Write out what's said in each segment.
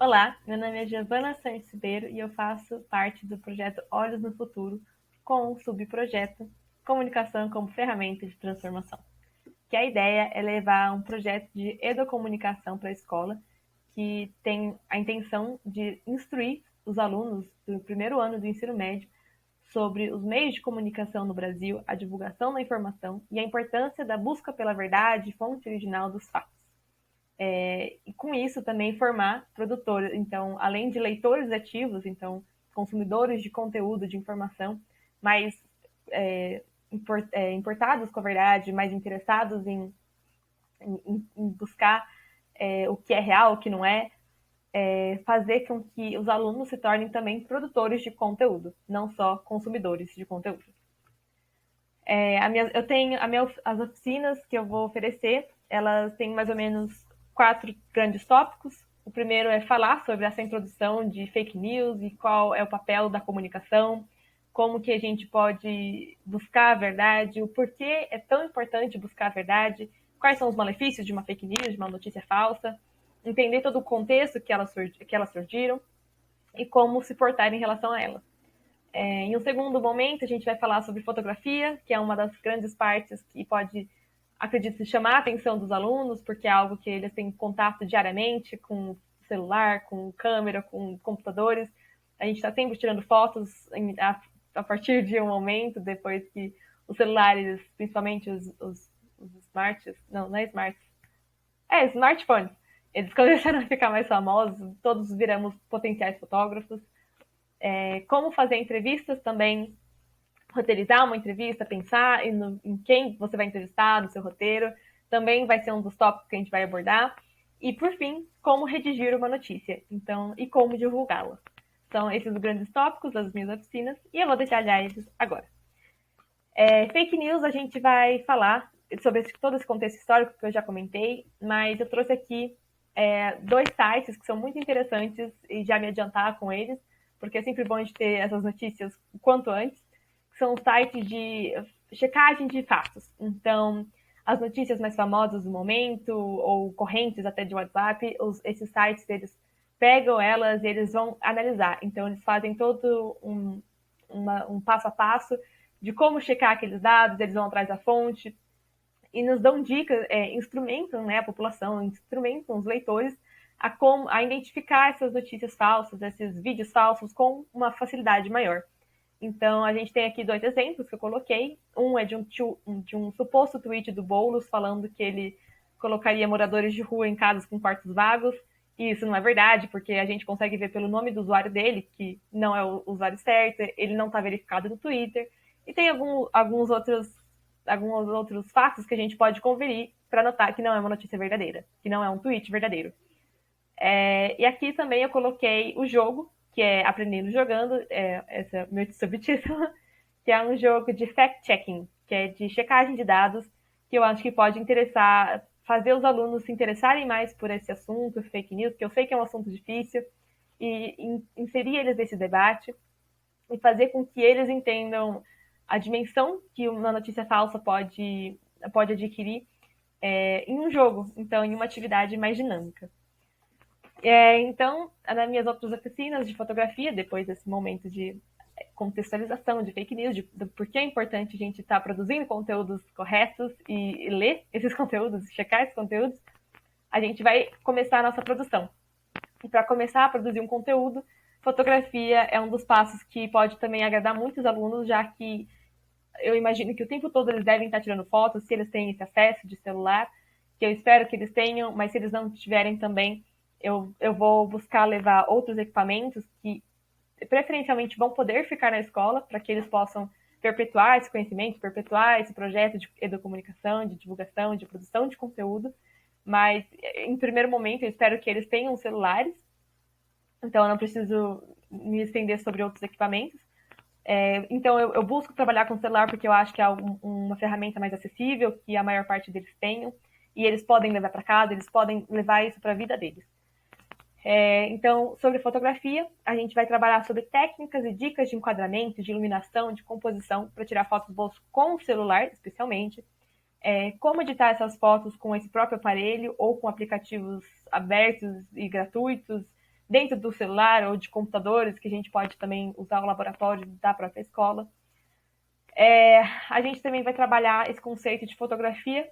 Olá, meu nome é Giovana Santos Ribeiro e eu faço parte do projeto Olhos no Futuro com o subprojeto Comunicação como Ferramenta de Transformação. Que a ideia é levar um projeto de educomunicação para a escola que tem a intenção de instruir os alunos do primeiro ano do ensino médio sobre os meios de comunicação no Brasil, a divulgação da informação e a importância da busca pela verdade e fonte original dos fatos. E com isso também formar produtores, então, além de leitores ativos, então, consumidores de conteúdo, de informação, mais importados com a verdade, mais interessados em buscar o que é real, o que não é, fazer com que os alunos se tornem também produtores de conteúdo, não só consumidores de conteúdo. Eu tenho as oficinas que eu vou oferecer, elas têm mais ou menos 4 grandes tópicos. O primeiro é falar sobre essa introdução de fake news e qual é o papel da comunicação, como que a gente pode buscar a verdade, o porquê é tão importante buscar a verdade, quais são os malefícios de uma fake news, de uma notícia falsa, entender todo o contexto que elas surgiram e como se portar em relação a elas. Em um segundo momento, a gente vai falar sobre fotografia, que é uma das grandes partes que pode, acredito, chamar a atenção dos alunos, porque é algo que eles têm contato diariamente com celular, com câmera, com computadores. A gente está sempre tirando fotos a partir de um momento, depois que os celulares, principalmente os smarts, não é smarts, smartphones, eles começaram a ficar mais famosos, todos viramos potenciais fotógrafos. Como fazer entrevistas também, roteirizar uma entrevista, pensar em quem você vai entrevistar no seu roteiro, também vai ser um dos tópicos que a gente vai abordar. E, por fim, como redigir uma notícia, então, e como divulgá-la. São esses os grandes tópicos das minhas oficinas, e eu vou detalhar eles agora. Fake news, a gente vai falar sobre todo esse contexto histórico que eu já comentei, mas eu trouxe aqui 2 sites que são muito interessantes e já me adiantar com eles, porque é sempre bom a gente ter essas notícias o quanto antes, que são sites de checagem de fatos. Então, as notícias mais famosas do momento, ou correntes até de WhatsApp, esses sites, eles pegam elas e eles vão analisar. Então, eles fazem todo um passo a passo de como checar aqueles dados, eles vão atrás da fonte e nos dão dicas, instrumentam, né, a população, instrumentam os leitores a identificar essas notícias falsas, esses vídeos falsos com uma facilidade maior. Então, a gente tem aqui 2 exemplos que eu coloquei. Um é de um suposto tweet do Boulos falando que ele colocaria moradores de rua em casas com quartos vagos. E isso não é verdade, porque a gente consegue ver pelo nome do usuário dele, que não é o usuário certo, ele não está verificado no Twitter. E tem alguns outros fatos que a gente pode conferir para notar que não é uma notícia verdadeira, que não é um tweet verdadeiro. E aqui também eu coloquei o jogo, que é Aprendendo Jogando, esse é o meu subtítulo, que é um jogo de fact-checking, que é de checagem de dados, que eu acho que pode interessar, fazer os alunos se interessarem mais por esse assunto, fake news, que eu sei que é um assunto difícil, e inserir eles nesse debate e fazer com que eles entendam a dimensão que uma notícia falsa pode adquirir em um jogo, então em uma atividade mais dinâmica. Então, nas minhas outras oficinas de fotografia, depois desse momento de contextualização de fake news, do porquê é importante a gente estar produzindo conteúdos corretos e ler esses conteúdos, checar esses conteúdos, a gente vai começar a nossa produção. E para começar a produzir um conteúdo, fotografia é um dos passos que pode também agradar muitos alunos, já que eu imagino que o tempo todo eles devem estar tirando fotos, se eles têm esse acesso de celular, que eu espero que eles tenham, mas se eles não tiverem também, eu vou buscar levar outros equipamentos que preferencialmente vão poder ficar na escola, para que eles possam perpetuar esse conhecimento, perpetuar esse projeto de educomunicação, de divulgação, de produção de conteúdo. Mas, em primeiro momento, eu espero que eles tenham celulares, então eu não preciso me estender sobre outros equipamentos. Então, eu busco trabalhar com o celular porque eu acho que é uma ferramenta mais acessível, que a maior parte deles tenham, e eles podem levar para casa, eles podem levar isso para a vida deles. Então, sobre fotografia, a gente vai trabalhar sobre técnicas e dicas de enquadramento, de iluminação, de composição, para tirar fotos boas com o celular, especialmente. Como editar essas fotos com esse próprio aparelho ou com aplicativos abertos e gratuitos, dentro do celular ou de computadores, que a gente pode também usar o laboratório da própria escola. A gente também vai trabalhar esse conceito de fotografia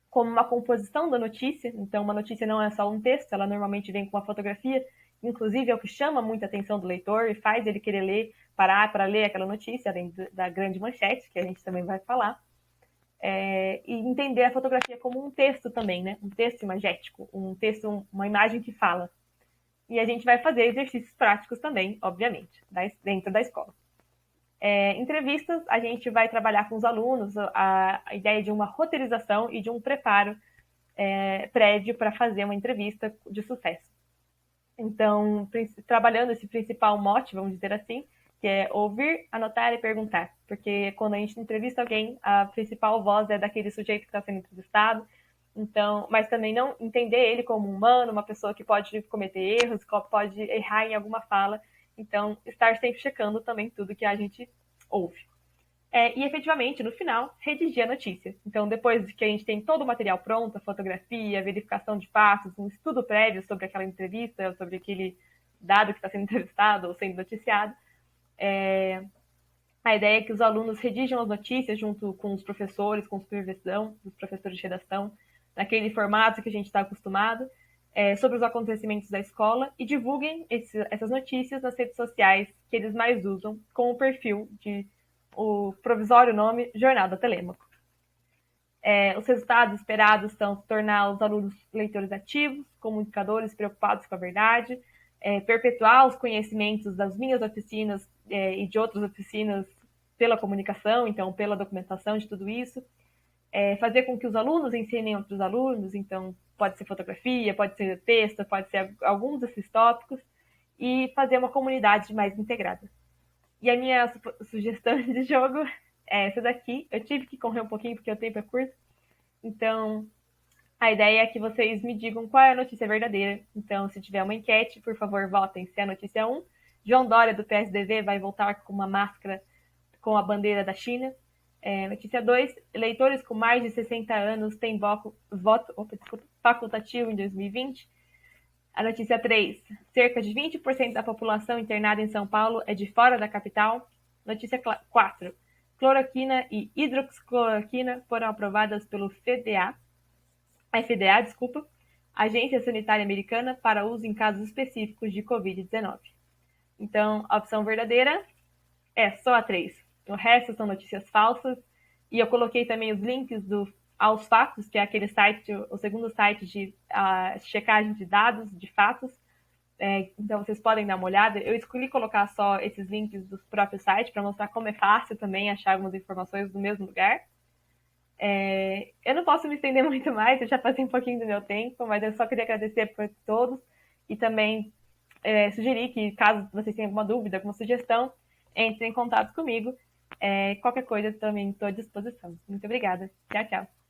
como uma composição da notícia. Então, uma notícia não é só um texto, ela normalmente vem com uma fotografia, inclusive é o que chama muita atenção do leitor e faz ele querer ler, parar para ler aquela notícia, além da grande manchete, que a gente também vai falar. E entender a fotografia como um texto também, né? Um texto imagético, um texto, uma imagem que fala. E a gente vai fazer exercícios práticos também, obviamente, dentro da escola. Entrevistas, a gente vai trabalhar com os alunos a ideia de uma roteirização e de um preparo prévio para fazer uma entrevista de sucesso. Então, trabalhando esse principal mote, vamos dizer assim, que é ouvir, anotar e perguntar. Porque quando a gente entrevista alguém, a principal voz é daquele sujeito que está sendo entrevistado. Então, mas também não entender ele como um humano, uma pessoa que pode cometer erros, que pode errar em alguma fala. Então, estar sempre checando também tudo que a gente ouve. E efetivamente, no final, redigir a notícia. Então, depois que a gente tem todo o material pronto, a fotografia, a verificação de fatos, um estudo prévio sobre aquela entrevista, sobre aquele dado que está sendo entrevistado ou sendo noticiado, a ideia é que os alunos redigam as notícias junto com os professores, com supervisão dos professores de redação, naquele formato que a gente está acostumado, sobre os acontecimentos da escola e divulguem essas notícias nas redes sociais que eles mais usam, com o perfil de o provisório nome Jornal da Telêmaco. Os resultados esperados são tornar os alunos leitores ativos, comunicadores preocupados com a verdade, perpetuar os conhecimentos das minhas oficinas e de outras oficinas pela comunicação, então pela documentação de tudo isso, fazer com que os alunos ensinem outros alunos, então pode ser fotografia, pode ser texto, pode ser alguns desses tópicos, e fazer uma comunidade mais integrada. E a minha sugestão de jogo é essa daqui. Eu tive que correr um pouquinho porque o tempo é curto. Então, a ideia é que vocês me digam qual é a notícia verdadeira. Então, se tiver uma enquete, por favor, votem se é a notícia 1. João Dória, do PSDB, vai voltar com uma máscara com a bandeira da China. Notícia 2. Eleitores com mais de 60 anos têm voto facultativo em 2020. A notícia 3. Cerca de 20% da população internada em São Paulo é de fora da capital. Notícia 4. Cloroquina e hidroxicloroquina foram aprovadas pelo FDA, Agência Sanitária Americana, para uso em casos específicos de Covid-19. Então, a opção verdadeira é só a 3. O resto são notícias falsas. E eu coloquei também os links aos fatos, que é aquele site, o segundo site de checagem de dados, de fatos. Então, vocês podem dar uma olhada. Eu escolhi colocar só esses links dos próprios sites para mostrar como é fácil também achar algumas informações do mesmo lugar. Eu não posso me estender muito mais, eu já passei um pouquinho do meu tempo, mas eu só queria agradecer por todos e também sugerir que, caso vocês tenham alguma dúvida, alguma sugestão, entrem em contato comigo. Qualquer coisa, eu também estou à disposição. Muito obrigada. Tchau, tchau.